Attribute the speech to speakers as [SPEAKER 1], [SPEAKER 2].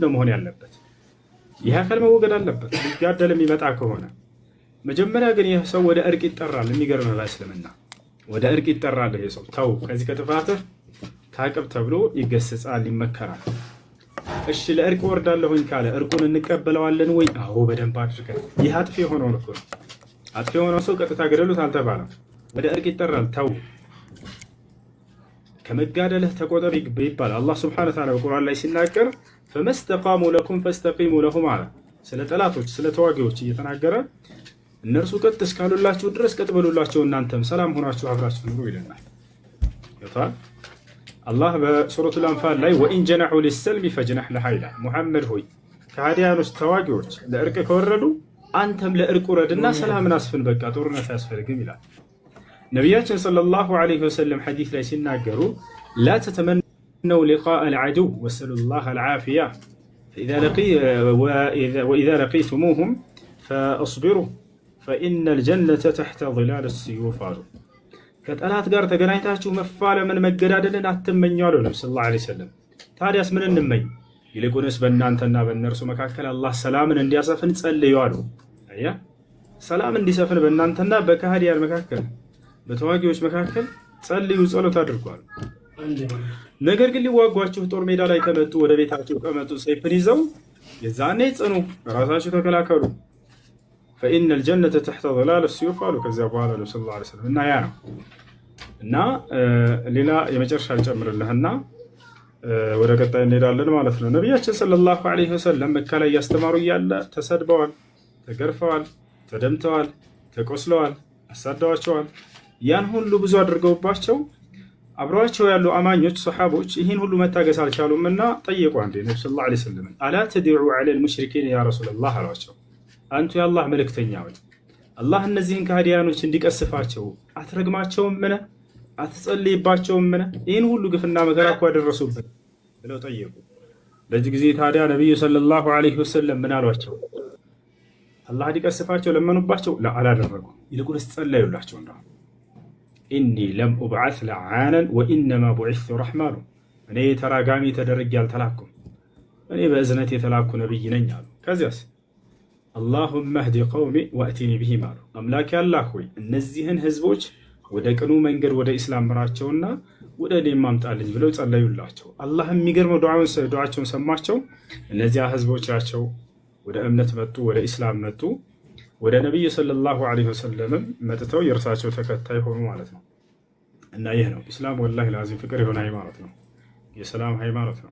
[SPEAKER 1] ምንድነው መሆን ያለበት? ይህ አካል መወገድ አለበት ሊጋደል የሚመጣ ከሆነ። መጀመሪያ ግን ይህ ሰው ወደ እርቅ ይጠራል። የሚገርም በእስልምና ወደ እርቅ ይጠራል። ይሄ ሰው ተው ከዚህ ከጥፋትህ ታቅብ ተብሎ ይገሰጻል፣ ይመከራል። እሺ ለእርቅ ወርዳለሁኝ ካለ እርቁን እንቀበለዋለን ወይ? አዎ በደንብ አድርገን። ይህ አጥፊ የሆነውን እኮ ነው። አጥፊ የሆነው ሰው ቀጥታ ገደሉት አልተባለም። ወደ እርቅ ይጠራል። ተው ከመጋደልህ ተቆጠብ ይባል። አላህ ስብሐነሁ ወተዓላ በቁርአን ላይ ሲናገር ፈመስተቃሙ ለኩም ፈስተቂሙ ለሁም አለ። ስለ ጠላቶች ስለ ተዋጊዎች እየተናገረ እነርሱ ቀጥ እስካሉላችሁ ድረስ ቀጥ በሉላቸው፣ እናንተም ሰላም ሆናችሁ አብራችሁ ኑሩ ይለናል። ይታል አላህ በሱረቱል አንፋል ላይ ወኢን ጀነሑ ሊሰልሚ ፈጅነሕ ለሃ ይላል። ሙሐመድ ሆይ ከሃዲያኖች ተዋጊዎች ለእርቅ ከወረዱ አንተም ለእርቅ ውረድና ሰላምን አስፍን፣ በቃ ጦርነት አያስፈልግም ይላል። ነቢያችን ሰለላሁ ዐለይሂ ወሰለም ሐዲስ ላይ ሲናገሩ ላ ተተመነው ሊቃአ አልዐዱው ወሰሉላህ አልዓፊያ ወኢዛ ለቂቱሙሁም ፈአስቢሩ ፈኢነል ጀነተ ተሕተ ዚላል ሲዩፍ አሉ። ከጠላት ጋር ተገናኝታችሁ መፋለምን መገዳደልን አትመኙ አሉ ነብዩ ሰለላሁ ዐለይሂ ወሰለም። ታዲያስ ምን እንመኝ? ይልቁንስ በእናንተና በእነርሱ መካከል አላህ ሰላምን እንዲያሰፍን ጸልዩ አሉ። አያ ሰላም እንዲሰፍን በእናንተና በካህዲያን መካከል በተዋጊዎች መካከል ጸልዩ፣ ጸሎት አድርጓል። ነገር ግን ሊዋጓችሁ ጦር ሜዳ ላይ ከመጡ ወደ ቤታችሁ ከመጡ ሰይፍን ይዘው የዛኔ ጽኑ፣ ራሳችሁ ተከላከሉ። ፈኢነል ጀነተ ተሕተ ዚላል ሲዩፍ አሉ። ከዚያ በኋላ ነው ሰለላሁ ዐለይሂ ወሰለም እና ያ ነው እና ሌላ የመጨረሻ ልጨምርልህና ወደ ቀጣይ እንሄዳለን ማለት ነው። ነቢያችን ሰለላሁ ዐለይሂ ወሰለም መካ ላይ እያስተማሩ እያለ ተሰድበዋል፣ ተገርፈዋል፣ ተደምተዋል፣ ተቆስለዋል፣ አሳደዋቸዋል። ያን ሁሉ ብዙ አድርገውባቸው አብረዋቸው ያሉ አማኞች ሰሓቦች ይህን ሁሉ መታገስ አልቻሉም እና ጠየቁ አንዴ ነቢ ሰለላሁ ዐለይሂ ወሰለም አላ ተድዑ ዐለል ሙሽሪኪን ያ ረሱለላህ አሏቸው። አንቱ የአላህ መልእክተኛ ወይ አላህ እነዚህን ከሃዲያኖች እንዲቀስፋቸው አትረግማቸውም? ምን አትጸልይባቸውም? ምን ይህን ሁሉ ግፍና መከራ እኮ ያደረሱብን ብለው ጠየቁ። በዚህ ጊዜ ታዲያ ነቢዩ ሰለላሁ ዐለይሂ ወሰለም ምን አሏቸው? አላህ እንዲቀስፋቸው ለመኑባቸው? አላደረጉም። ይልቁንስ ጸለዩላቸው። እንደ ኢኒ ለም ኡብዓት ለዓናን ወኢነማ ቡዒስቱ ረሕማኑ፣ እኔ ተራጋሚ ተደርጌ አልተላኩም፣ እኔ በእዝነት የተላኩ ነቢይ ነኝ አሉ። ከዚያስ አላሁመ ህዲ ቀውሚ ወእቲኒ ቢሂም አሉ። አምላክ ያላህ ሆይ እነዚህን ህዝቦች ወደ ቅኑ መንገድ ወደ ኢስላም ምራቸውና ወደ እኔም አምጣልኝ ብለው ጸለዩላቸው። አላህ የሚገርመው ዱዓቸውን ሰማቸው። እነዚያ ህዝቦቻቸው ወደ እምነት መጡ፣ ወደ ኢስላም መጡ። ወደ ነቢዩ ሰለላሁ ዐለይሂ ወሰለም መጥተው የእርሳቸው ተከታይ ሆኑ ማለት ነው። እና ይህ ነው ኢስላም ወላሂ ላዚም ፍቅር የሆነ ሃይማኖት ነው፣ የሰላም ሃይማኖት ነው።